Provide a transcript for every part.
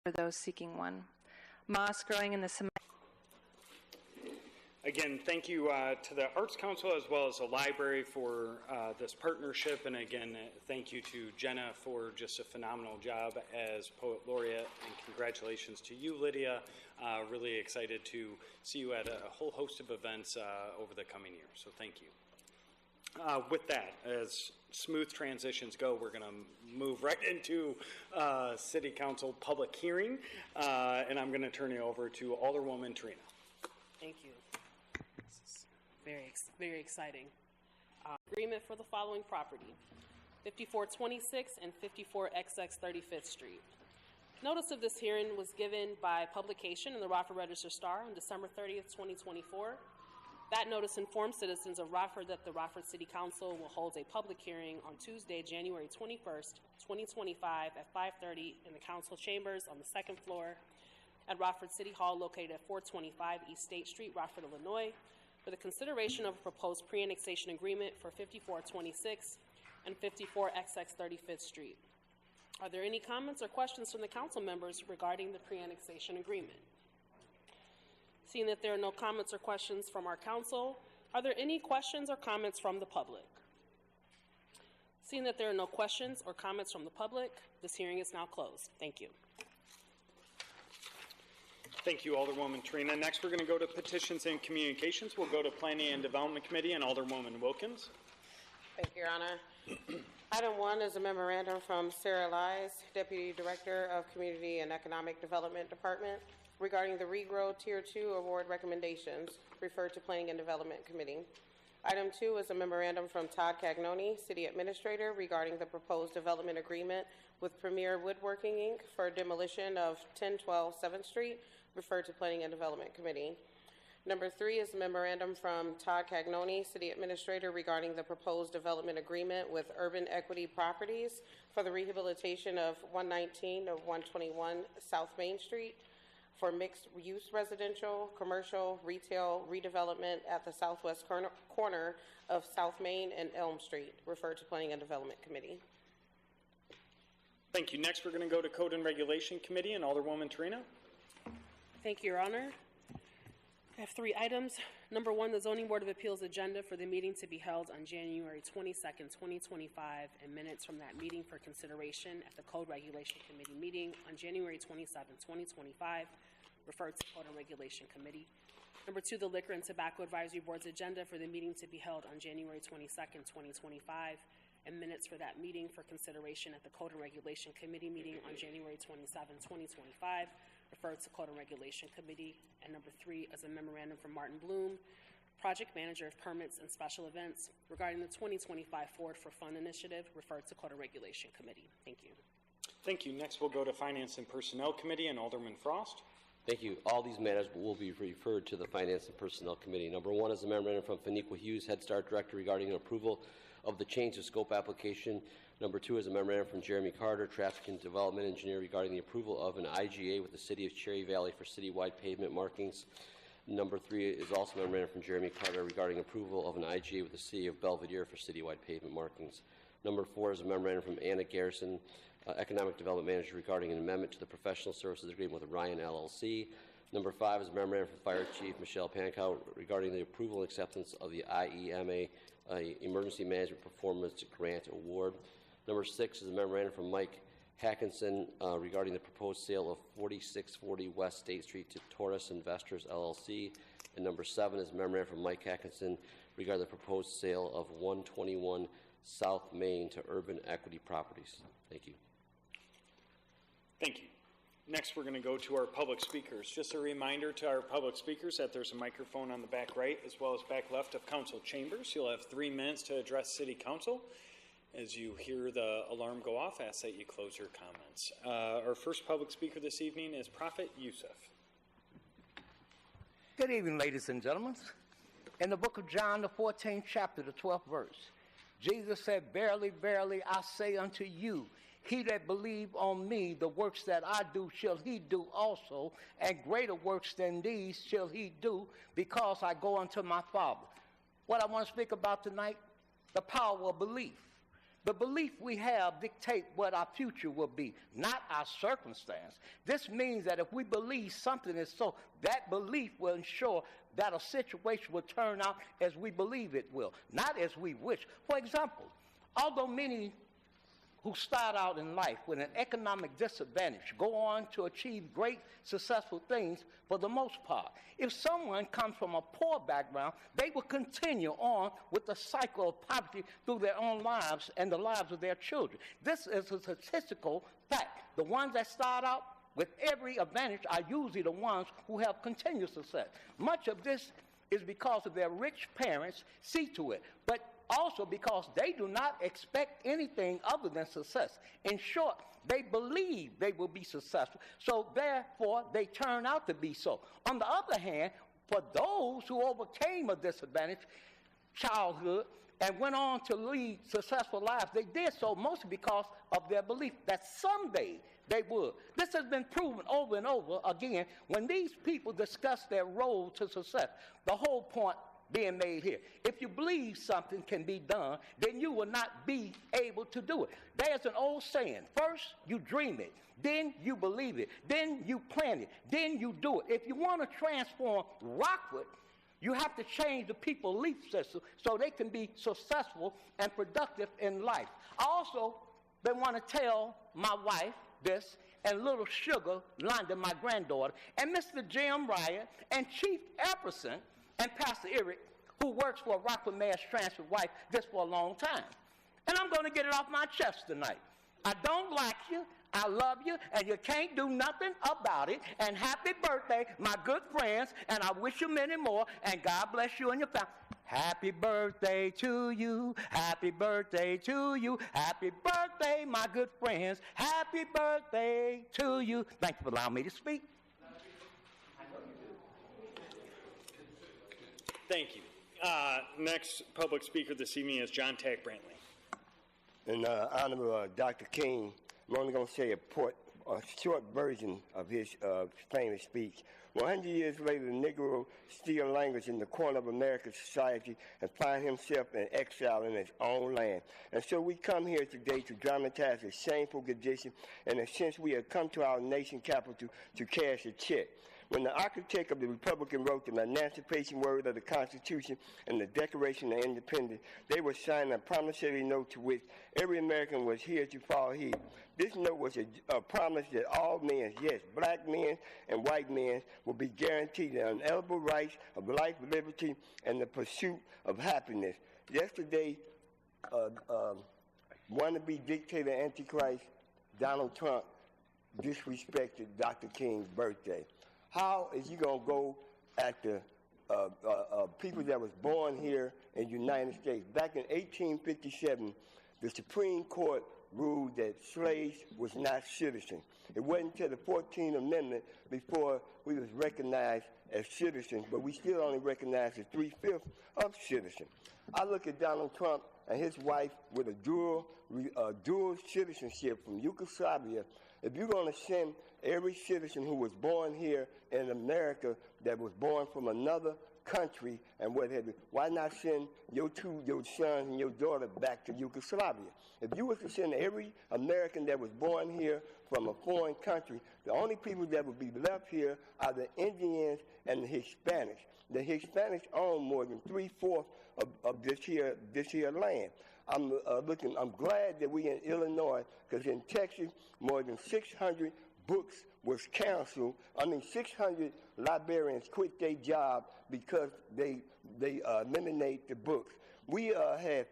for those seeking one. Moss growing in the cement. Again, thank you to the Arts Council as well as the library for this partnership. And again, thank you to Jenna for just a phenomenal job as Poet Laureate. And congratulations to you, Lydia. Really excited to see you at a whole host of events over the coming year. So thank you. With that, as smooth transitions go, we're going to move right into City Council public hearing. And I'm going to turn it over to Alderwoman Trina. Thank you. Very exciting. Agreement for the following property: 5426 and 54XX 35th Street. Notice of this hearing was given by publication in the Rockford Register-Star on December 30th, 2024. That notice informed citizens of Rockford that the Rockford City Council will hold a public hearing on Tuesday, January 21st, 2025 at 5:30 in the council chambers on the second floor at Rockford City Hall, located at 425 East State Street, Rockford, Illinois, for the consideration of a proposed pre-annexation agreement for 5426 and 54XX 35th Street. Are there any comments or questions from the council members regarding the pre-annexation agreement? Seeing that there are no comments or questions from our council, are there any questions or comments from the public? Seeing that there are no questions or comments from the public, this hearing is now closed. Thank you. Thank you, Alderwoman Trina. Next, we're going to go to petitions and communications. We'll go to Planning and Development Committee and Alderwoman Wilkins. Thank you, Your Honor. Item 1 is a memorandum from Sarah Lies, Deputy Director of Community and Economic Development Department, regarding the Regrow Tier 2 award recommendations, referred to Planning and Development Committee. Item 2 is a memorandum from Todd Cagnoni, City Administrator, regarding the proposed development agreement with Premier Woodworking, Inc. for demolition of 1012 7th Street, referred to Planning and Development Committee. Number 3 is a memorandum from Todd Cagnoni, City Administrator, regarding the proposed development agreement with Urban Equity Properties for the rehabilitation of 119 of 121 South Main Street for mixed-use residential, commercial, retail redevelopment at the southwest corner of South Main and Elm Street, referred to Planning and Development Committee. Thank you. Next, we're going to go to Code and Regulation Committee and Alderwoman Trina. Thank you, Your Honor. I have 3 items. Number 1, the Zoning Board of Appeals agenda for the meeting to be held on January 22nd, 2025, and minutes from that meeting for consideration at the Code Regulation Committee meeting on January 27th, 2025, referred to Code and Regulation Committee. Number 2, the Liquor and Tobacco Advisory Board's agenda for the meeting to be held on January 22nd, 2025, and minutes for that meeting for consideration at the Code and Regulation Committee meeting on January 27th, 2025, referred to Code and Regulation Committee. And number 3 is a memorandum from Martin Bloom, Project Manager of Permits and Special Events, regarding the 2025 Forward for Fund initiative, referred to Code and Regulation Committee. Thank you. Thank you. Next, we'll go to Finance and Personnel Committee and Alderman Frost. Thank you. All these matters will be referred to the Finance and Personnel Committee. Number 1 is a memorandum from Faniqua Hughes, Head Start Director, regarding an approval of the change of scope application. Number 2 is a memorandum from Jeremy Carter, Traffic and Development Engineer, regarding the approval of an IGA with the City of Cherry Valley for citywide pavement markings. Number 3 is also a memorandum from Jeremy Carter regarding approval of an IGA with the City of Belvedere for citywide pavement markings. Number 4 is a memorandum from Anna Garrison, Economic Development Manager, regarding an amendment to the professional services agreement with Ryan LLC. Number 5 is a memorandum from Fire Chief Michelle Pankow regarding the approval and acceptance of the IEMA Emergency Management Performance Grant Award. Number 6 is a memorandum from Mike Hackinson regarding the proposed sale of 4640 West State Street to Taurus Investors, LLC. And number 7 is a memorandum from Mike Hackinson regarding the proposed sale of 121 South Main to Urban Equity Properties. Thank you. Thank you. Next, we're going to go to our public speakers. Just a reminder to our public speakers that there's a microphone on the back right as well as back left of council chambers. You'll have 3 minutes to address City Council. As you hear the alarm go off, I ask that you close your comments. Our first public speaker this evening is Prophet Yusuf. Good evening, ladies and gentlemen. In the book of John, the 14th chapter, the 12th verse, Jesus said, "Verily, verily, I say unto you, he that believe on me, the works that I do shall he do also, and greater works than these shall he do, because I go unto my Father." What I want to speak about tonight, the power of belief. The belief we have dictate what our future will be, not our circumstance. This means that if we believe something is so, that belief will ensure that a situation will turn out as we believe it will, not as we wish. For example, although many who start out in life with an economic disadvantage go on to achieve great successful things for the most part. If someone comes from a poor background, they will continue on with the cycle of poverty through their own lives and the lives of their children. This is a statistical fact. The ones that start out with every advantage are usually the ones who have continued success. Much of this is because of their rich parents see to it, but also because they do not expect anything other than success. In short, they believe they will be successful, so therefore they turn out to be so. On the other hand, for those who overcame a disadvantaged childhood and went on to lead successful lives, they did so mostly because of their belief that someday they would. This has been proven over and over again when these people discuss their road to success. The whole point being made here. If you believe something can be done, then you will not be able to do it. There's an old saying, first you dream it, then you believe it, then you plan it, then you do it. If you want to transform Rockwood, you have to change the people's belief system so they can be successful and productive in life. I also want to tell my wife this, and little Sugar London, my granddaughter, and Mr. Jim Ryan, and Chief Epperson, and Pastor Eric, who works for Rockwood Mass Transfer Wife just for a long time. And I'm going to get it off my chest tonight. I don't like you, I love you, and you can't do nothing about it. And happy birthday, my good friends, and I wish you many more, and God bless you and your family. Happy birthday to you, happy birthday to you, happy birthday, my good friends, happy birthday to you. Thank you for allowing me to speak. Thank you. Next public speaker this evening is John Tack Brantley. In honor of Dr. King, I'm only going to say a short version of his famous speech. 100 years later, the Negro still languishes in the corner of American society and finds himself in exile in his own land. And so we come here today to dramatize a shameful condition, and in a sense we have come to our nation capital to cash a check. When the architect of the Republican wrote the Emancipation Word of the Constitution and the Declaration of Independence, they were signing a promissory note to which every American was here to follow heed. This note was a promise that all men, yes, black men and white men, will be guaranteed the unalienable rights of life, liberty, and the pursuit of happiness. Yesterday, wannabe dictator Antichrist Donald Trump disrespected Dr. King's birthday. How is he going to go at the people that was born here in the United States? Back in 1857, the Supreme Court ruled that slaves was not citizens. It wasn't until the 14th Amendment before we was recognized as citizens, but we still only recognized as 3/5 of citizens. I look at Donald Trump and his wife with a dual citizenship from Yugoslavia. If you're going to send every citizen who was born here in America that was born from another country and what have you, why not send your sons and your daughter back to Yugoslavia? If you were to send every American that was born here from a foreign country, the only people that would be left here are the Indians and the Hispanics. The Hispanics own more than 3/4 of this here land. I'm glad that we in Illinois, because in Texas, more than 600 books was canceled. 600 librarians quit their job because they eliminate the books. We I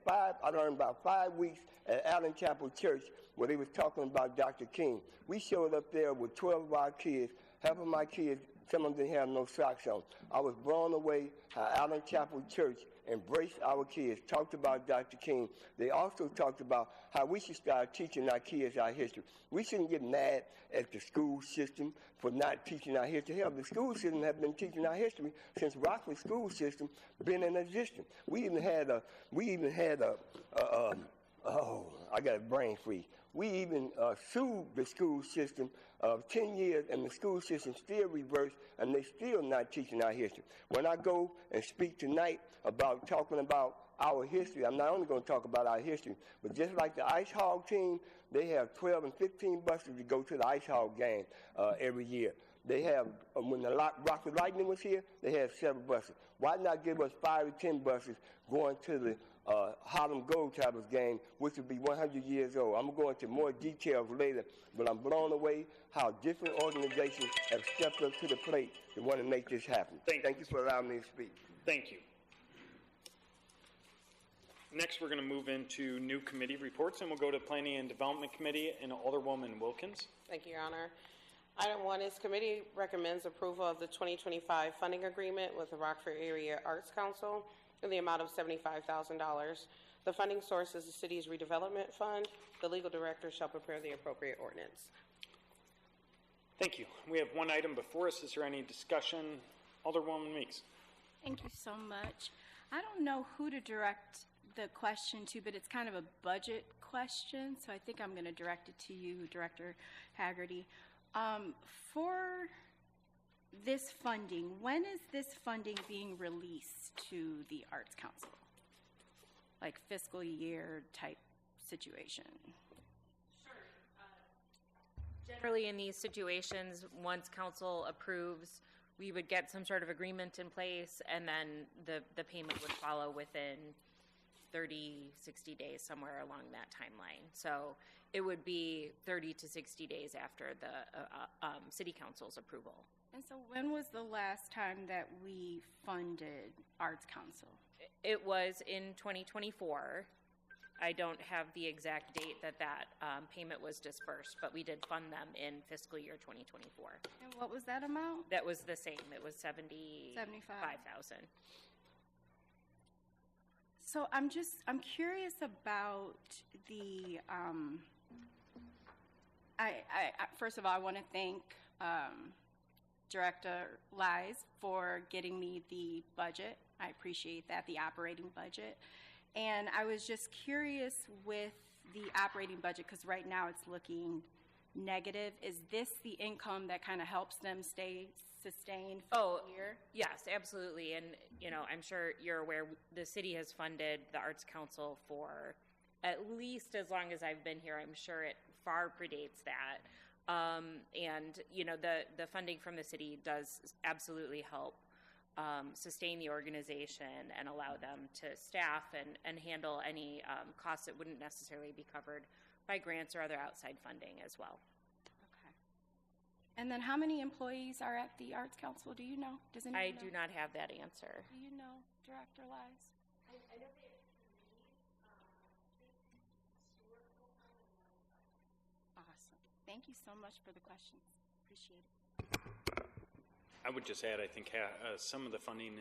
learned about 5 weeks at Allen Chapel Church where they was talking about Dr. King. We showed up there with 12 of our kids. Half of my kids, some of them didn't have no socks on. I was blown away how Allen Chapel Church embraced our kids, talked about Dr. King. They also talked about how we should start teaching our kids our history. We shouldn't get mad at the school system for not teaching our history. Hell, the school system has been teaching our history since Rockwood school system been in existence. I got a brain freeze. We even sued the school system 10 years, and the school system still reversed, and they still not teaching our history. When I go and speak tonight about talking about our history, I'm not only going to talk about our history, but just like the Ice Hog team, they have 12 and 15 buses to go to the Ice Hog game every year. They have, when the Rockford Lightning was here, they had 7 buses. Why not give us 5 or 10 buses going to the Harlem Globetrotters game, which would be 100 years old? I'm going to go into more details later, but I'm blown away how different organizations have stepped up to the plate to want to make this happen. Thank you for allowing me to speak. Thank you. Next, we're going to move into new committee reports, and we'll go to Planning and Development Committee and Alderwoman Wilkins. Thank you, Your Honor. Item 1 is committee recommends approval of the 2025 funding agreement with the Rockford Area Arts Council in the amount of $75,000. The funding source is the city's redevelopment fund. The legal director shall prepare the appropriate ordinance. Thank you. We have one item before us. Is there any discussion? Alderwoman Meeks. Thank you so much. I don't know who to direct the question to, but it's kind of a budget question, so I think I'm going to direct it to you, Director Haggerty. For this funding, when is this funding being released to the Arts Council? Like fiscal year type situation? Generally, in these situations, once council approves, we would get some sort of agreement in place, and then the payment would follow within 30, 60 days, somewhere along that timeline. So it would be 30 to 60 days after the city council's approval. And so when was the last time that we funded Arts Council? It was in 2024. I don't have the exact date that payment was dispersed, but we did fund them in fiscal year 2024. And what was that amount? That was the same. It was $75,000. So I'm curious about the, first of all, I want to thank Director Lies for getting me the budget. I appreciate that, the operating budget. And I was just curious with the operating budget, because right now it's looking negative. Is this the income that kind of helps them stay sustained for the year? Yes, absolutely. And, I'm sure you're aware, the city has funded the Arts Council for at least as long as I've been here. I'm sure it far predates that. And, the funding from the city does absolutely help sustain the organization and allow them to staff and handle any costs that wouldn't necessarily be covered by grants or other outside funding as well. Okay. And then how many employees are at the Arts Council? Do you know? Does anyone know? I do not have that answer. Do you know, Director Lies? I know they have Awesome. Thank you so much for the questions. Appreciate it. I would just add, I think some of the funding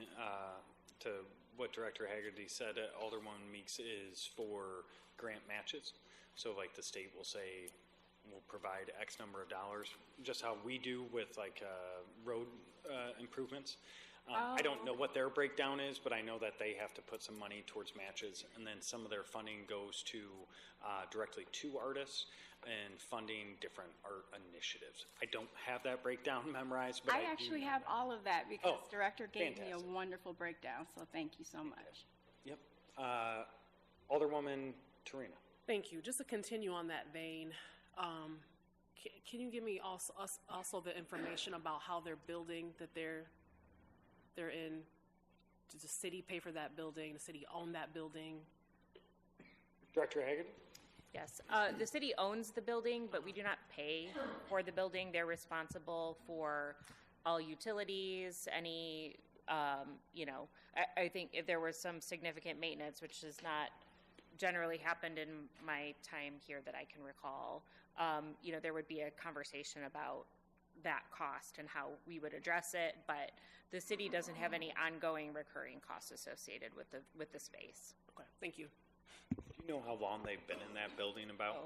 to what Director Haggerty said, Alderwoman Meeks, is for grant matches. So like the state will say, we'll provide X number of dollars, just how we do with like road improvements. I don't know what their breakdown is, but I know that they have to put some money towards matches, and then some of their funding goes to directly to artists and funding different art initiatives. I don't have that breakdown memorized, but I actually have all of that because Director gave me fantastic. a wonderful breakdown, so thank you so much. Yep. Alderwoman Torina. Thank you. Just to continue on that vein, can you give me also the information about how their building that they're in? Does the city pay for that building? The city own that building? Director Haggerty? Yes, the city owns the building, but we do not pay for the building. They're responsible for all utilities, any, I think if there was some significant maintenance, which has not generally happened in my time here that I can recall, there would be a conversation about that cost and how we would address it, but the city doesn't have any ongoing recurring costs associated with the space. Okay, thank you. Do you know how long they've been in that building about?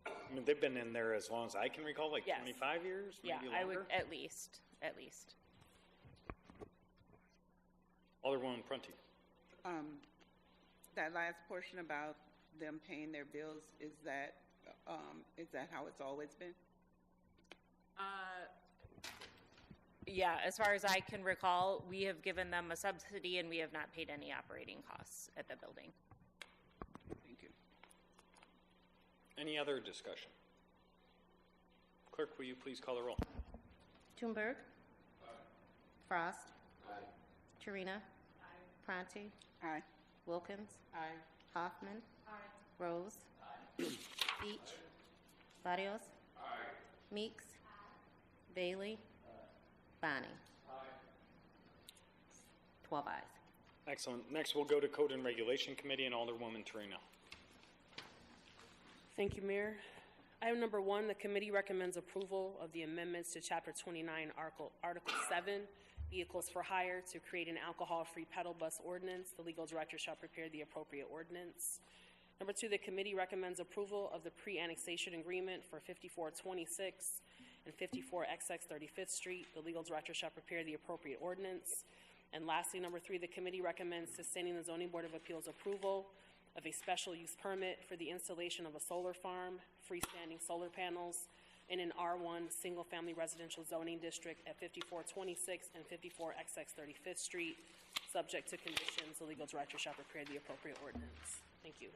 I mean, they've been in there as long as I can recall, like Yes. 25 years, maybe longer? I would at least. Alderwoman Prunty. That last portion about them paying their bills, is that Is that how it's always been? Yeah, as far as I can recall, we have given them a subsidy and we have not paid any operating costs at the building. Thank you. Any other discussion? Clerk, will you please call the roll? Thunberg. Frost. Torina. Pronti. Aye. Wilkins. Aye. Hoffman. Rose. Beach. Barrios. Meeks. Bailey. Bonnie. 12 ayes. Excellent. Next, we'll go to Code and Regulation Committee and Alderwoman Torino. Thank you, Mayor. Item number 1, the committee recommends approval of the amendments to Chapter 29, Article 7, Vehicles for Hire, to create an alcohol-free pedal bus ordinance. The legal director shall prepare the appropriate ordinance. Number 2, the committee recommends approval of the pre-annexation agreement for 5426 and 54XX 35th Street. The legal director shall prepare the appropriate ordinance. And lastly, number 3, the committee recommends sustaining the Zoning Board of Appeals approval of a special use permit for the installation of a solar farm, freestanding solar panels, in an R1 single-family residential zoning district at 5426 and 54XX 35th Street, subject to conditions. The legal director shall prepare the appropriate ordinance. Thank you.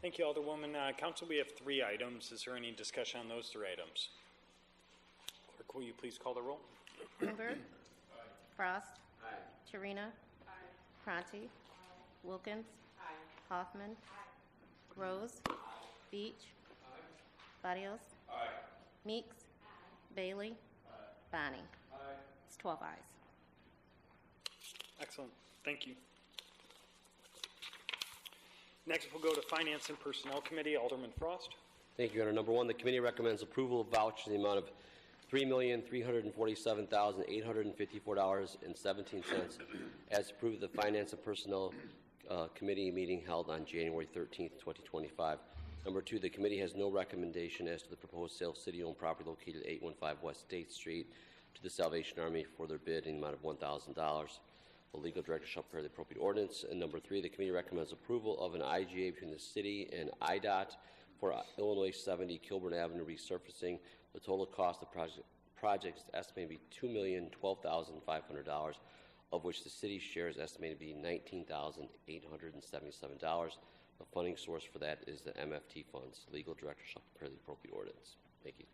Thank you, Alderwoman. Council, we have 3 items. Is there any discussion on those 3 items? Clerk, will you please call the roll? Thunberg. Frost. Torina. Pronti. Wilkins. Hoffman. Rose. Beach. Barrios. Meeks. Bailey. Bonnie. It's 12 ayes. Excellent. Thank you. Next, we'll go to Finance and Personnel Committee. Alderman Frost. Thank you, Your Honor. Number 1, the committee recommends approval of vouchers in the amount of $3,347,854.17 as approved at the Finance and Personnel Committee meeting held on January 13th, 2025. Number 2, the committee has no recommendation as to the proposed sale of city-owned property located at 815 West State Street to the Salvation Army for their bid in the amount of $1,000. The legal director shall prepare the appropriate ordinance. And number 3, the committee recommends approval of an IGA between the city and IDOT for Illinois 70 Kilburn Avenue resurfacing. The total cost of the project is estimated to be $2,012,500, of which the city's share is estimated to be $19,877. The funding source for that is the MFT funds. The legal director shall prepare the appropriate ordinance. Thank you.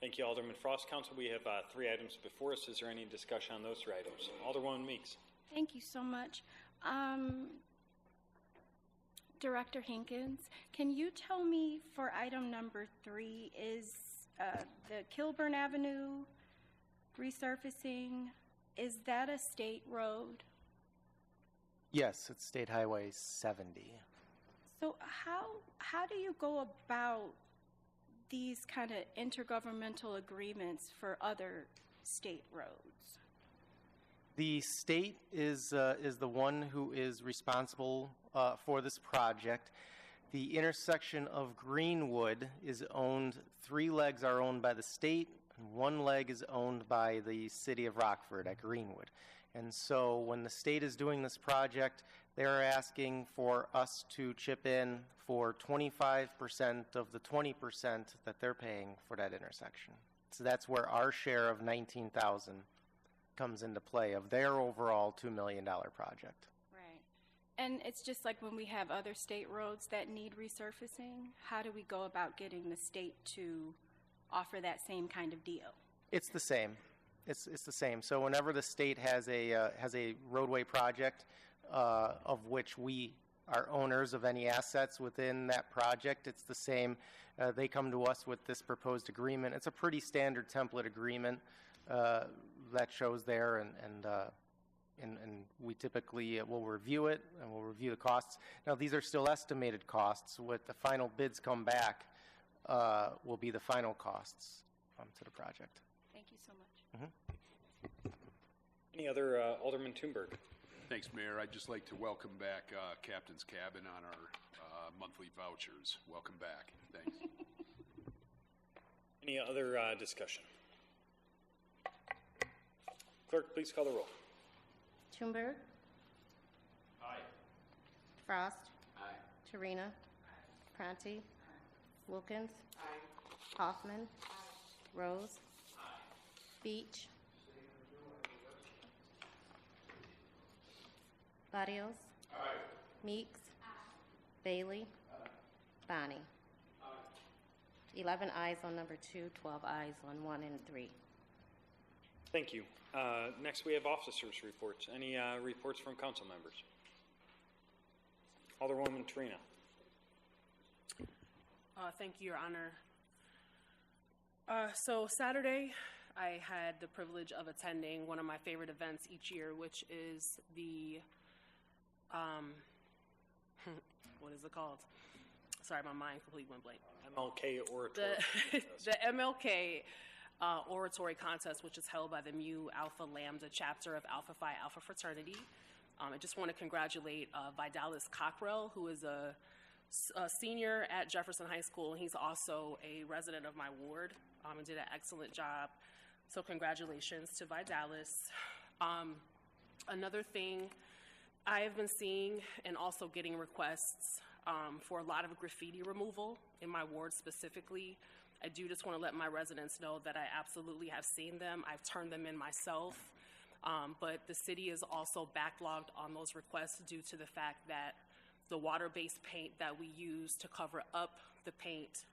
Thank you, Alderman Frost. Council, we have 3 items before us. Is there any discussion on those 3 items? Alderwoman Meeks. Thank you so much. Director Hinkins, can you tell me for item number 3, is the Kilburn Avenue resurfacing, is that a state road? Yes, it's State Highway 70. So how do you go about these kind of intergovernmental agreements for other state roads? The state is the one who is responsible for this project. The intersection of Greenwood is owned, 3 legs are owned by the state, and 1 leg is owned by the city of Rockford at Greenwood. And so when the state is doing this project, they're asking for us to chip in for 25% of the 20% that they're paying for that intersection. So that's where our share of $19,000 comes into play of their overall $2 million project. Right. And it's just like when we have other state roads that need resurfacing, how do we go about getting the state to offer that same kind of deal? It's the same. It's the same. So whenever the state has a roadway project of which we are owners of any assets within that project, it's the same. They come to us with this proposed agreement. It's a pretty standard template agreement that shows there, and we typically will review it and we'll review the costs. Now these are still estimated costs. What the final bids come back will be the final costs to the project. Thank you so much. Any other, Alderman Thunberg? Thanks, Mayor. I'd just like to welcome back Captain's Cabin on our monthly vouchers. Welcome back. Thanks. Any other discussion? Clerk, please call the roll. Thunberg. Aye. Frost. Aye. Torina. Pronti. Wilkins. Hoffman. Rose. Beach. Barrios. Meeks. Bailey. Bonnie. 11 ayes on number 2, 12 ayes on 1 and 3. Thank you. Next, we have officers' reports. Any reports from council members? Alderwoman Trina. Thank you, Your Honor. So Saturday, I had the privilege of attending one of my favorite events each year, which is the, what is it called? Sorry, my mind completely went blank. MLK Oratory. The MLK Oratory Contest, which is held by the Mu Alpha Lambda chapter of Alpha Phi Alpha Fraternity. I just want to congratulate Vidalis Cockrell, who is a senior at Jefferson High School. He's also a resident of my ward and did an excellent job. So congratulations to Vidalis. Another thing, I have been seeing and also getting requests for a lot of graffiti removal in my ward specifically. I do just want to let my residents know that I absolutely have seen them. I've turned them in myself. But the city is also backlogged on those requests due to the fact that the water-based paint that we use to cover up the paint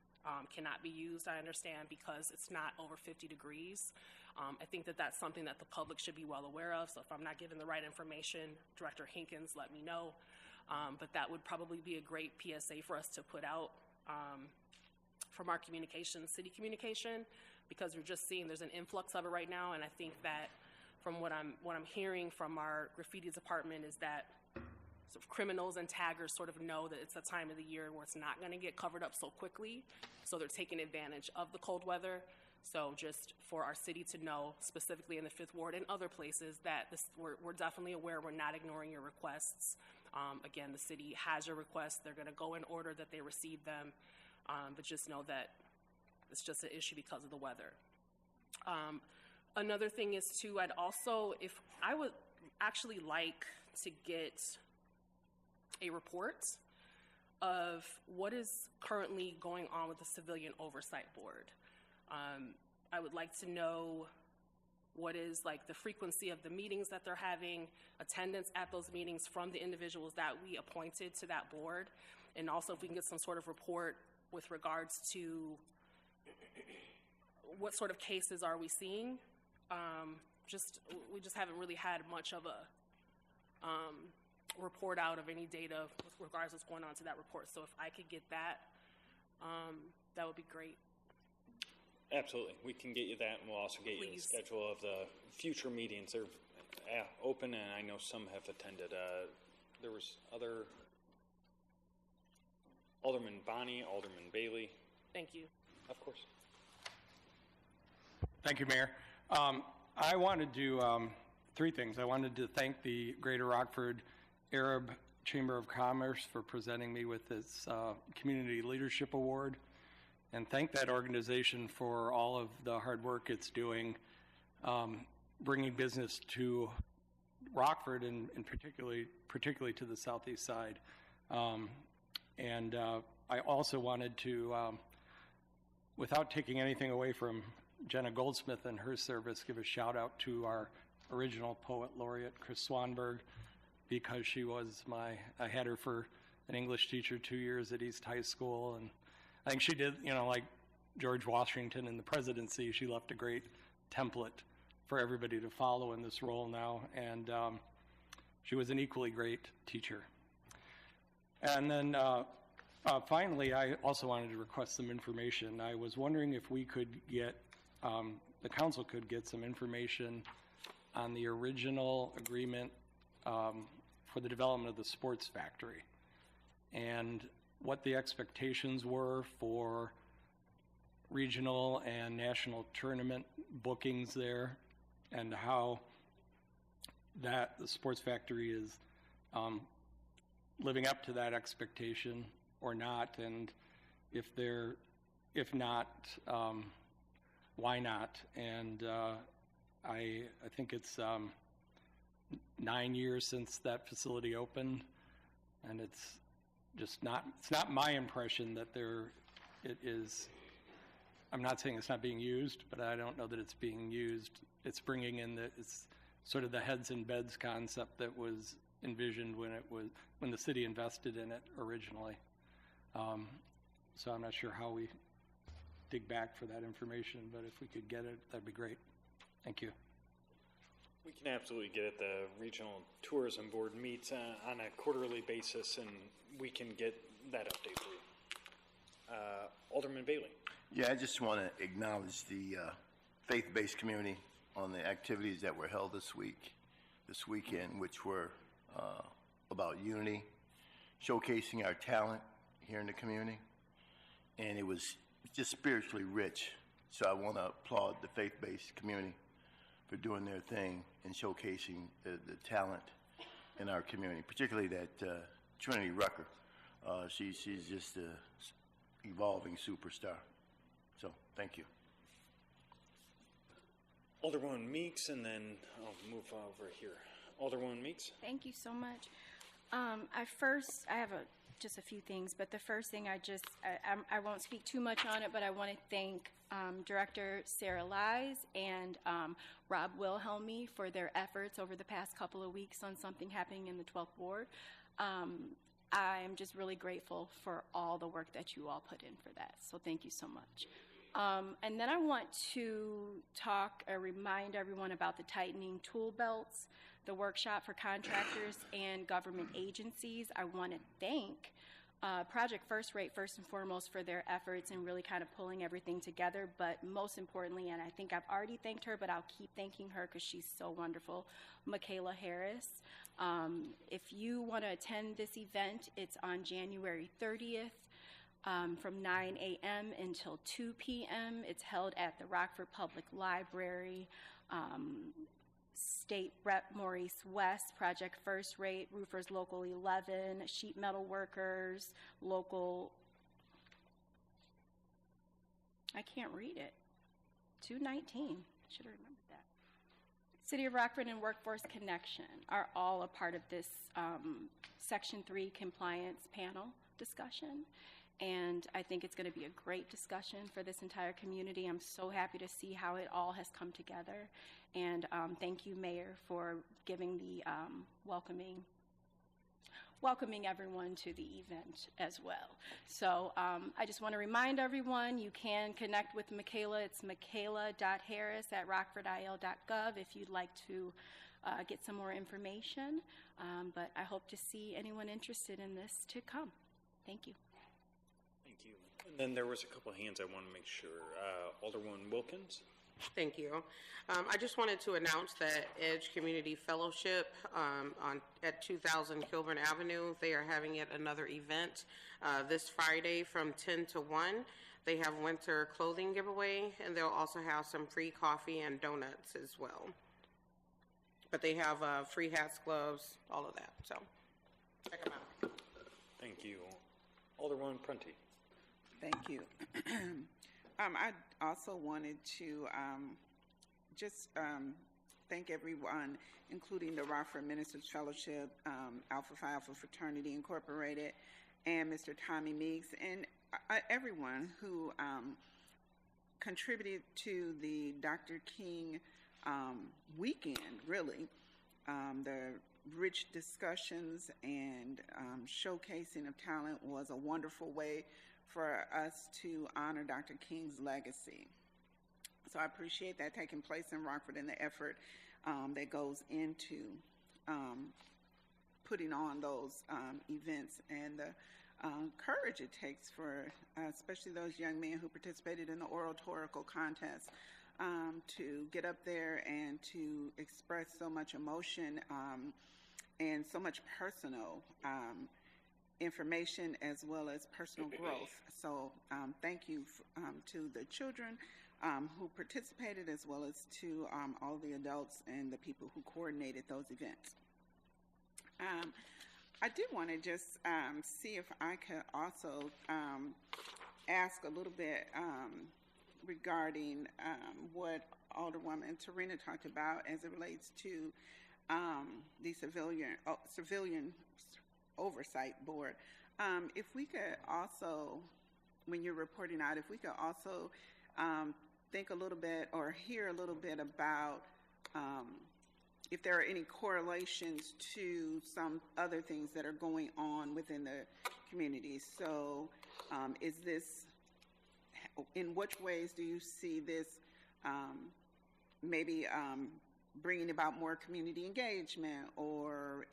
cannot be used, I understand, because it's not over 50 degrees. I think that that's something that the public should be well aware of. So if I'm not given the right information, Director Hinkins, let me know. But that would probably be a great PSA for us to put out from our communication, city communication, because we're just seeing there's an influx of it right now. And I think that from what I'm hearing from our graffiti department is that sort of criminals and taggers sort of know that it's a time of the year where it's not going to get covered up so quickly. So they're taking advantage of the cold weather. So just for our city to know, specifically in the 5th Ward and other places, that we're definitely aware we're not ignoring your requests. Again, the city has your requests. They're going to go in order that they receive them. But just know that it's just an issue because of the weather. Another thing is, too, if I would actually like to get a report of what is currently going on with the Civilian Oversight Board. I would like to know what is like the frequency of the meetings that they're having, attendance at those meetings from the individuals that we appointed to that board, and also if we can get some sort of report with regards to what sort of cases are we seeing. We just haven't really had much of a report out of any data with regards to what's going on to that report. So if I could get that, that would be great. Absolutely. We can get you that, and we'll also get you the schedule of the future meetings. They're open, and I know some have attended. There was other Alderman Bonnie, Alderman Bailey. Thank you. Of course. Thank you, Mayor. I wanted to, 3 things. I wanted to thank the Greater Rockford Arab Chamber of Commerce for presenting me with this Community Leadership Award, and thank that organization for all of the hard work it's doing, bringing business to Rockford and particularly to the southeast side. I also wanted to, without taking anything away from Jenna Goldsmith and her service, give a shout out to our original poet laureate, Chris Swanberg, because I had her for an English teacher 2 years at East High School, and I think she did, like George Washington in the presidency, she left a great template for everybody to follow in this role now, and she was an equally great teacher. And then finally, I also wanted to request some information. I was wondering if we could get, the council could get some information on the original agreement for the development of the sports factory and what the expectations were for regional and national tournament bookings there, and how the sports factory is living up to that expectation or not, and if not, why not? And I think it's 9 years since that facility opened, and it's not my impression that they're it is, I'm not saying it's not being used, but I don't know that it's being used. It's bringing in it's sort of the heads and beds concept that was envisioned when the city invested in it originally. So I'm not sure how we dig back for that information, but if we could get it, that'd be great. Thank you. We can absolutely get it. The Regional Tourism Board meets on a quarterly basis, and we can get that update for you. Alderman Bailey. Yeah, I just want to acknowledge the faith-based community on the activities that were held this weekend, which were about unity, showcasing our talent here in the community, and it was just spiritually rich. So I want to applaud the faith-based community for doing their thing and showcasing the talent in our community, particularly that Trinity Rucker. She's just an evolving superstar. So thank you. Alderwoman Meeks, and then I'll move over here. Alderwoman Meeks. Thank you so much. I have just a few things, but the first thing I won't speak too much on it, but I want to thank Director Sarah Lies and Rob Wilhelmy for their efforts over the past couple of weeks on something happening in the 12th Ward. I am just really grateful for all the work that you all put in for that, so thank you so much. And then I want to remind everyone about the tightening tool belts, the workshop for contractors and government agencies. I want to thank Project First Rate, first and foremost, for their efforts in really kind of pulling everything together, but most importantly, and I think I've already thanked her, but I'll keep thanking her because she's so wonderful, Michaela Harris. If you want to attend this event, it's on January 30th. From 9 a.m. until 2 p.m. It's held at the Rockford Public Library. State Rep Maurice West, Project First Rate, Roofers Local 11, Sheet Metal Workers, Local, I can't read it, 219, should have remembered that. City of Rockford and Workforce Connection are all a part of this Section 3 compliance panel discussion. And I think it's going to be a great discussion for this entire community. I'm so happy to see how it all has come together. And thank you, Mayor, for giving the welcoming everyone to the event as well. So I just want to remind everyone, you can connect with Michaela. It's michaela.harris@rockfordil.gov if you'd like to get some more information. But I hope to see anyone interested in this to come. Thank you. Thank you. And then there was a couple of hands I want to make sure. Alderwoman Wilkins. Thank you. I just wanted to announce that Edge Community Fellowship at 2000 Kilburn Avenue, they are having yet another event this Friday from 10 to 1. They have winter clothing giveaway, and they'll also have some free coffee and donuts as well. But they have free hats, gloves, all of that. So check them out. Thank you. Alderwoman Prunty. Thank you. I also wanted to just thank everyone, including the Rockford Ministers Fellowship, Alpha Phi Alpha Fraternity Incorporated, and Mr. Tommy Meeks, and everyone who contributed to the Dr. King weekend, really. The rich discussions and showcasing of talent was a wonderful way for us to honor Dr. King's legacy. So I appreciate that taking place in Rockford and the effort that goes into putting on those events and the courage it takes for especially those young men who participated in the oratorical contest to get up there and to express so much emotion and so much personal information as well as personal growth. So thank you to the children who participated as well as to all the adults and the people who coordinated those events. I did want to just see if I could also ask a little bit regarding what Alderwoman Tarina talked about as it relates to the Civilian Oversight Board. If we could also when you're reporting out, if we could also think a little bit or hear a little bit about if there are any correlations to some other things that are going on within the community. So is this, in which ways do you see this maybe bringing about more community engagement, or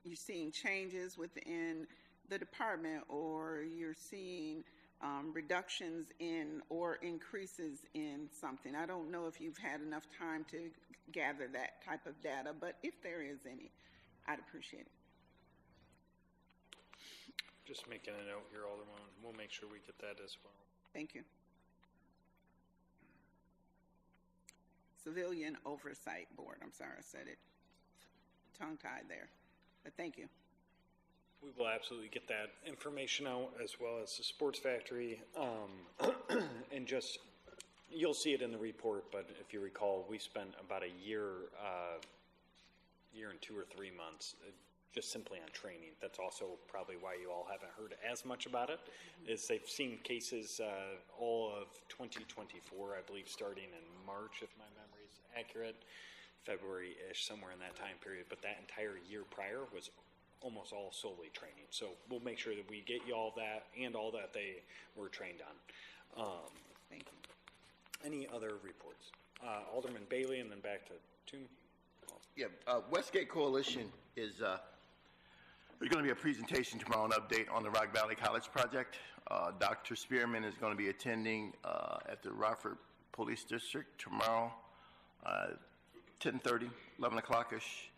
you're seeing changes within the department, or you're seeing reductions in or increases in something? I don't know if you've had enough time to gather that type of data, but if there is any, I'd appreciate it. Just making a note here, Alderman. We'll make sure we get that as well. Thank you. Civilian Oversight Board. I'm sorry, I said it tongue-tied there, but thank you. We will absolutely get that information out, as well as the Sports Factory. And just, you'll see it in the report, but if you recall, we spent about a year and 2 or 3 months just simply on training. That's also probably why you all haven't heard as much about it, is they've seen cases all of 2024, I believe, starting in March, if my memory is accurate, February-ish, somewhere in that time period. But that entire year prior was almost all solely training. So we'll make sure that we get you all that and all that they were trained on. Thank you. Any other reports? Alderman Bailey, and then back to Toomey. Yeah, Westgate Coalition is, there's going to be a presentation tomorrow, an update on the Rock Valley College project. Dr. Spearman is going to be attending at the Rockford Police District tomorrow, 10:30, 11 o'clock-ish.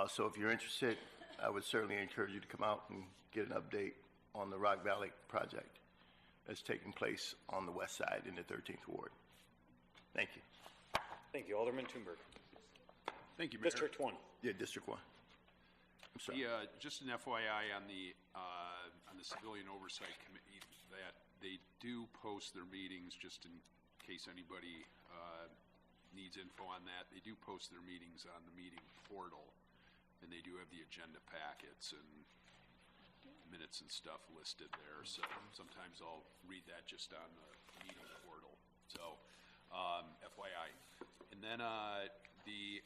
So if you're interested, I would certainly encourage you to come out and get an update on the Rock Valley project that's taking place on the west side in the 13th Ward. Thank you. Thank you. Alderman Thunberg. Thank you, Mayor. District 1. Yeah, District 1. I'm sorry. Just an FYI on the Civilian Oversight Committee, that they do post their meetings, just in case anybody needs info on that. They do post their meetings on the meeting portal, and they do have the agenda packets and minutes and stuff listed there. So sometimes I'll read that just on the meeting portal. So FYI. And then the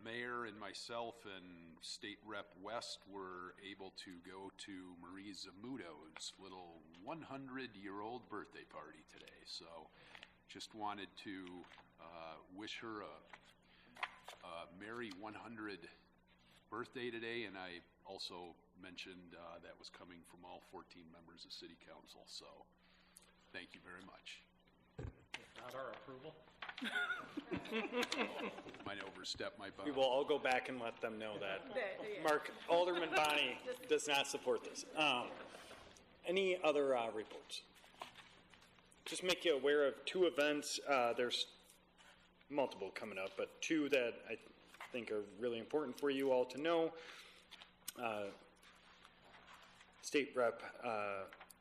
mayor and myself and State Rep West were able to go to Marie Zamudo's little 100-year-old birthday party today. So just wanted to wish her a merry 100 birthday today, and I also mentioned that was coming from all 14 members of City Council. So thank you very much. Not our approval. Might overstep my bounds. We will all go back and let them know that. Mark, Alderman Bonnie does not support this. Any other reports? Just make you aware of 2 events. There's multiple coming up, but 2 that I think are really important for you all to know. State Rep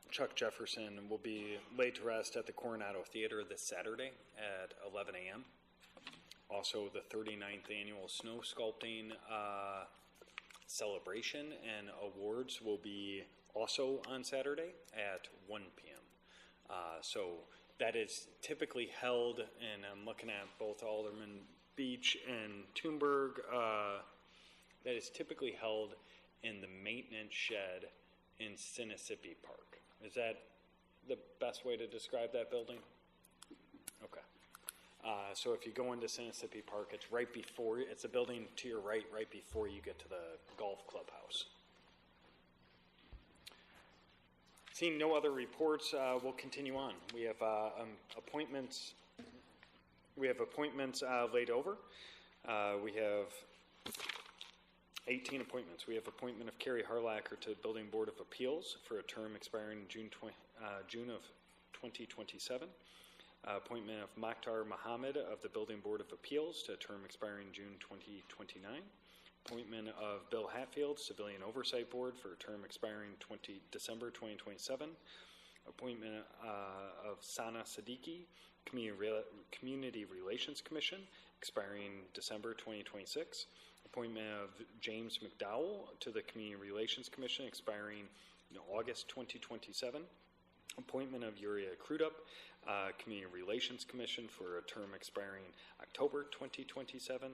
Chuck Jefferson will be laid to rest at the Coronado Theater this Saturday at 11 a.m. Also, the 39th annual snow sculpting celebration and awards will be also on Saturday at 1 p.m. So that is typically held, and I'm looking at both Alderman Beach and Thunberg, that is typically held in the maintenance shed in Sinisippi Park. Is that the best way to describe that building? Okay. So if you go into Sinisippi Park, it's right before, it's a building to your right before you get to the golf clubhouse. Seeing no other reports, we'll continue on. We have appointments. We have appointments laid over. We have 18 appointments. We have appointment of Carrie Harlacher to the Building Board of Appeals for a term expiring in June of 2027. Appointment of Mokhtar Mohammed of the Building Board of Appeals to a term expiring June 2029. Appointment of Bill Hatfield, Civilian Oversight Board for a term expiring December 2027. Appointment of Sana Siddiqui, Community Relations Commission, expiring December 2026. Appointment of James McDowell to the Community Relations Commission, expiring August 2027. Appointment of Uriah Crudup, Community Relations Commission for a term expiring October 2027.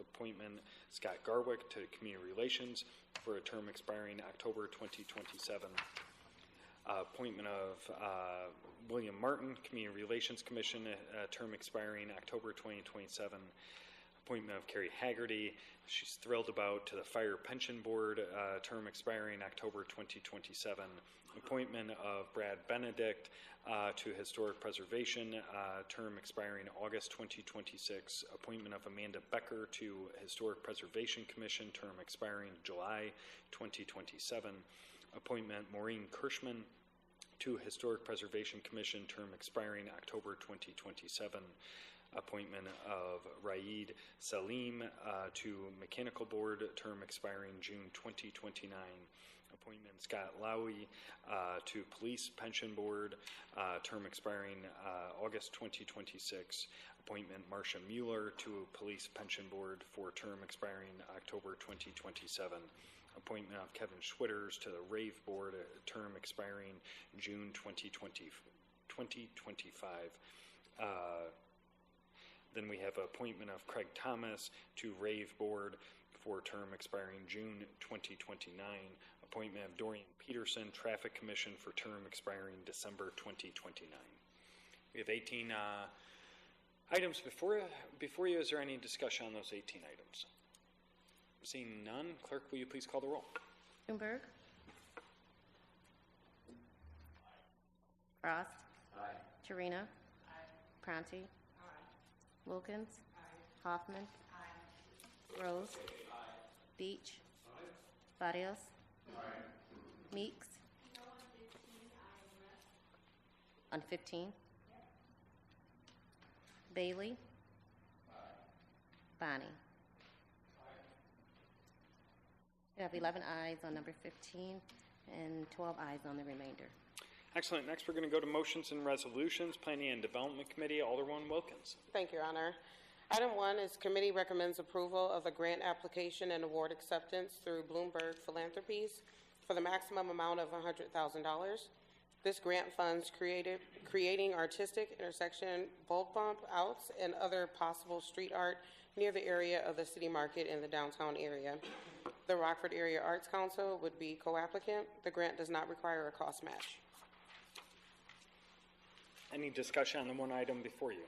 Appointment Scott Garwick to Community Relations for a term expiring October 2027. Appointment of William Martin, Community Relations Commission, term expiring October 2027. Appointment of Carrie Haggerty, she's thrilled about, to the Fire Pension Board, term expiring October 2027. Appointment of Brad Benedict to Historic Preservation, term expiring August 2026. Appointment of Amanda Becker to Historic Preservation Commission, term expiring July 2027. Appointment Maureen Kirschman to Historic Preservation Commission, term expiring October 2027. Appointment of Raed Salim to Mechanical Board, term expiring June 2029. Appointment Scott Lowy to Police Pension Board, term expiring August 2026. Appointment Marcia Mueller to Police Pension Board for term expiring October 2027. Appointment of Kevin Schwitters to the Rave Board, term expiring June 2025. Then we have appointment of Craig Thomas to Rave Board for term expiring June 2029. Appointment of Dorian Peterson, Traffic Commission, for term expiring December 2029. We have 18 items before you. Is there any discussion on those 18 items? Seeing none, clerk, will you please call the roll? Bloomberg. Frost. Aye. Torino. Aye. Pronti. Aye. Wilkins. Aye. Hoffman. Aye. Rose. Aye. Beach. Aye. Barrios. Aye. Meeks. On 15. Bailey. Aye. Bonnie. We have 11 ayes on number 15 and 12 ayes on the remainder. Excellent. Next, we're going to go to motions and resolutions. Planning and Development Committee, Alderwoman Wilkins. Thank you, Your Honor. Item 1 is committee recommends approval of the grant application and award acceptance through Bloomberg Philanthropies for the maximum amount of $100,000. This grant funds creating artistic intersection bulb bump outs and other possible street art near the area of the city market in the downtown area. The Rockford Area Arts Council would be co-applicant. The grant does not require a cost match. Any discussion on the one item before you?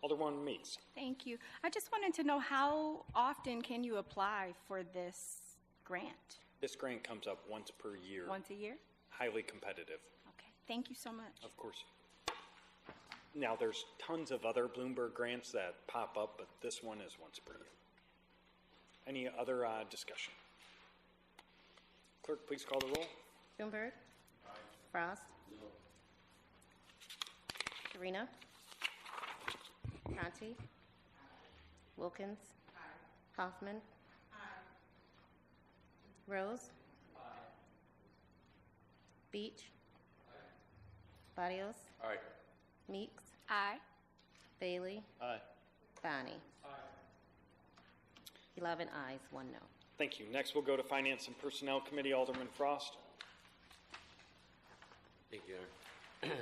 Alderwoman Meeks. Thank you. I just wanted to know, how often can you apply for this grant? This grant comes up once per year. Once a year? Highly competitive. Okay. Thank you so much. Of course. Now, there's tons of other Bloomberg grants that pop up, but this one is once per year. Any other discussion? Clerk, please call the roll. Bloomberg. Aye. Frost. No. Torino. Conti. Aye. Wilkins. Aye. Hoffman. Aye. Rose. Aye. Beach. Aye. Barrios. Aye. Meeks. Aye. Bailey. Aye. Bonnie. 11 ayes, 1 no. Thank you. Next, we'll go to Finance and Personnel Committee. Alderman Frost. Thank you, Your Honor.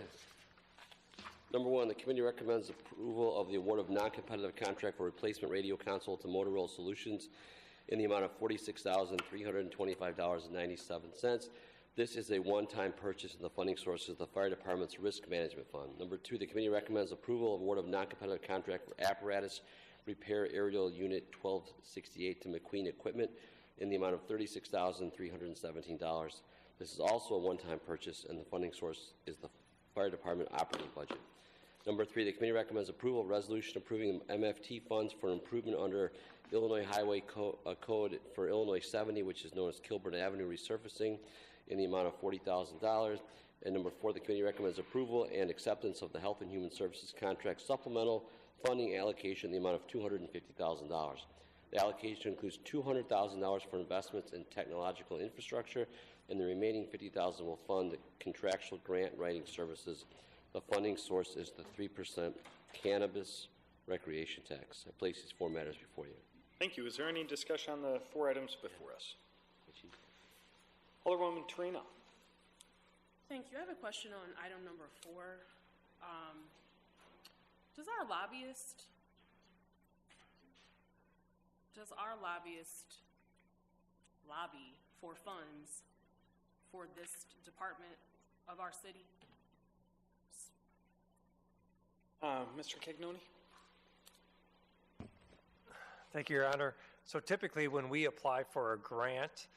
Number 1, the committee recommends approval of the award of non-competitive contract for replacement radio console to Motorola Solutions in the amount of $46,325.97. This is a one-time purchase, and the funding source is the Fire Department's Risk Management Fund. Number 2, the committee recommends approval of award of non-competitive contract for apparatus repair aerial unit 1268 to McQueen Equipment in the amount of $36,317. This is also a one-time purchase, and the funding source is the Fire Department operating budget. Number 3, the committee recommends approval of resolution approving MFT funds for improvement under Illinois Highway Code for Illinois 70, which is known as Kilburn Avenue resurfacing, in the amount of $40,000. And number 4, the committee recommends approval and acceptance of the Health and Human Services contract supplemental funding allocation in the amount of $250,000. The allocation includes $200,000 for investments in technological infrastructure, and the remaining $50,000 will fund the contractual grant writing services. The funding source is the 3% cannabis recreation tax. I place these 4 matters before you. Thank you. Is there any discussion on the 4 items before us? Alderwoman Torino. Thank you. I have a question on item number 4. Does our lobbyist lobby for funds for this department of our city? Mr. Cagnoni? Thank you, Your Honor. So typically, when we apply for a grant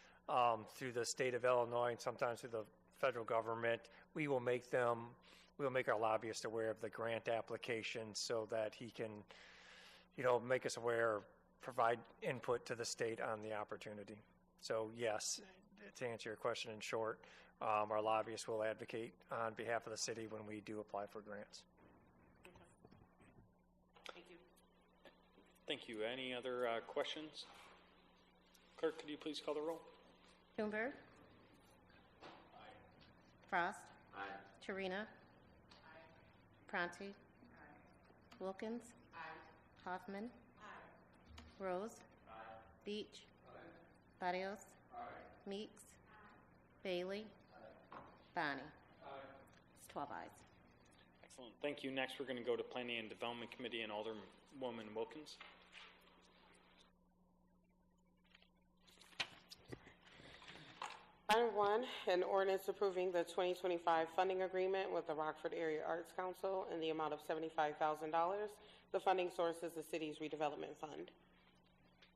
through the state of Illinois and sometimes through the federal government, we will make our lobbyist aware of the grant application so that he can, make us aware, provide input to the state on the opportunity. So yes, to answer your question in short, our lobbyist will advocate on behalf of the city when we do apply for grants. Thank you. Thank you. Any other questions? Clerk, could you please call the roll? Schoenberg. Frost. Torina. Pronti. Wilkins. Hoffman. Rose. Beach. Barrios. Meeks. Bailey. Bonnie. It's 12 ayes. Excellent. Thank you. Next, we're going to go to Planning and Development Committee and Alderwoman Wilkins. Item 1, an ordinance approving the 2025 funding agreement with the Rockford Area Arts Council in the amount of $75,000. The funding source is the city's redevelopment fund.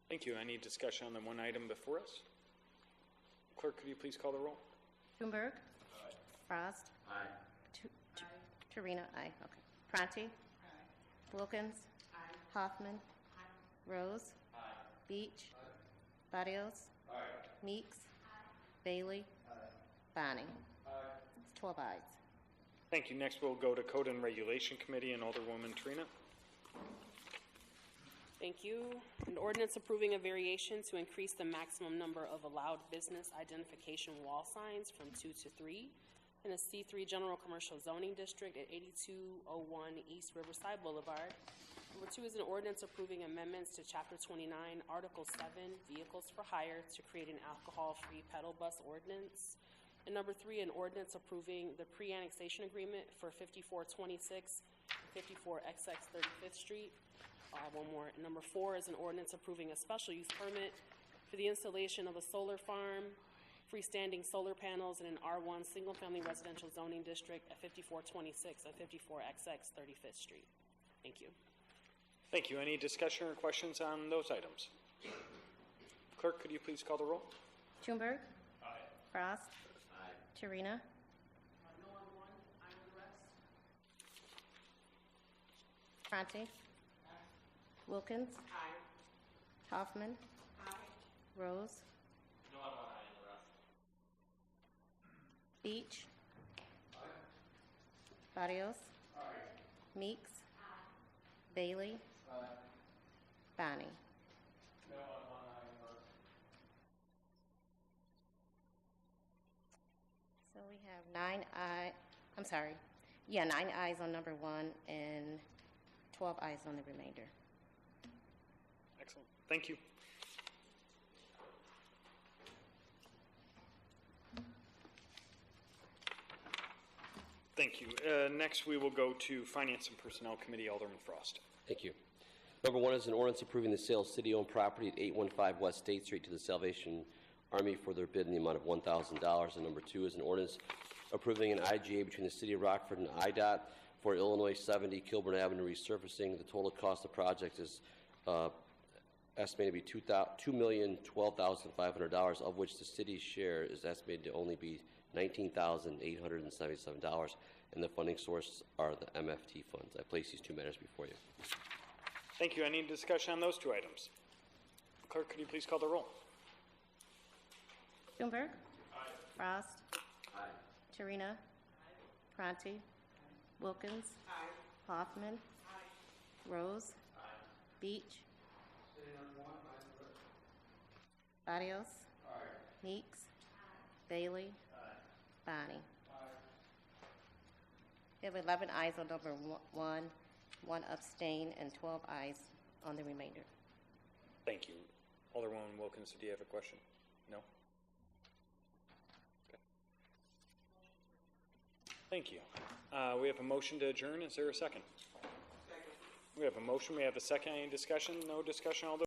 Thank you. Any discussion on the one item before us? Clerk, could you please call the roll? Schoenberg. Frost. Torina. Aye. Okay. Pronti. Wilkins. Hoffman. Rose. Beach. Barrios. Meeks. Bailey. Bonnie. It's 12 ayes. Thank you. Next, we'll go to Code and Regulation Committee and Alderwoman Torino. Thank you. An ordinance approving a variation to increase the maximum number of allowed business identification wall signs from 2 to 3 in a C3 General Commercial Zoning District at 8201 East Riverside Boulevard. Number 2 is an ordinance approving amendments to Chapter 29, Article 7, Vehicles for Hire, to create an alcohol-free pedal bus ordinance. And number 3, an ordinance approving the pre-annexation agreement for 5426 and 54XX 35th Street. One more. Number 4 is an ordinance approving a special use permit for the installation of a solar farm, freestanding solar panels in an R1 single-family residential zoning district at 5426 and 54XX 35th Street. Thank you. Thank you. Any discussion or questions on those items? Clerk, could you please call the roll? Schoenberg. Frost. Torina. No on 1, I'm on the rest. Pronti. Wilkins. Hoffman. Rose. No, I'm on aye on the rest. Beach. Barrios. Meeks. Bailey. Bonnie. No, I'm on aye on the rest. So we have 9 ayes on number 1 and 12 ayes on the remainder. Excellent. Thank you. Thank you. Next, we will go to Finance and Personnel Committee, Alderman Frost. Thank you. Number 1 is an ordinance approving the sale of city-owned property at 815 West State Street to the Salvation Army for their bid in the amount of $1,000. And number 2 is an ordinance approving an IGA between the City of Rockford and IDOT for Illinois 70 Kilburn Avenue resurfacing. The total cost of the project is estimated to be $2,012,500, of which the city's share is estimated to only be $19,877, and the funding sources are the MFT funds. I place these 2 matters before you. Thank you. Any discussion on those 2 items? Clerk, could you please call the roll? Schoenberg. Frost. Torina. Pronti. Wilkins. Hoffman. Rose. Beach. Barrios. Meeks. Bailey. Bonnie. We have 11 ayes on number 1, 1 abstain, and 12 ayes on the remainder. Thank you. Alderwoman Wilkins, do you have a question? No? Thank you. We have a motion to adjourn. Is there a second? We have a motion. We have a second. Any discussion? No discussion. All those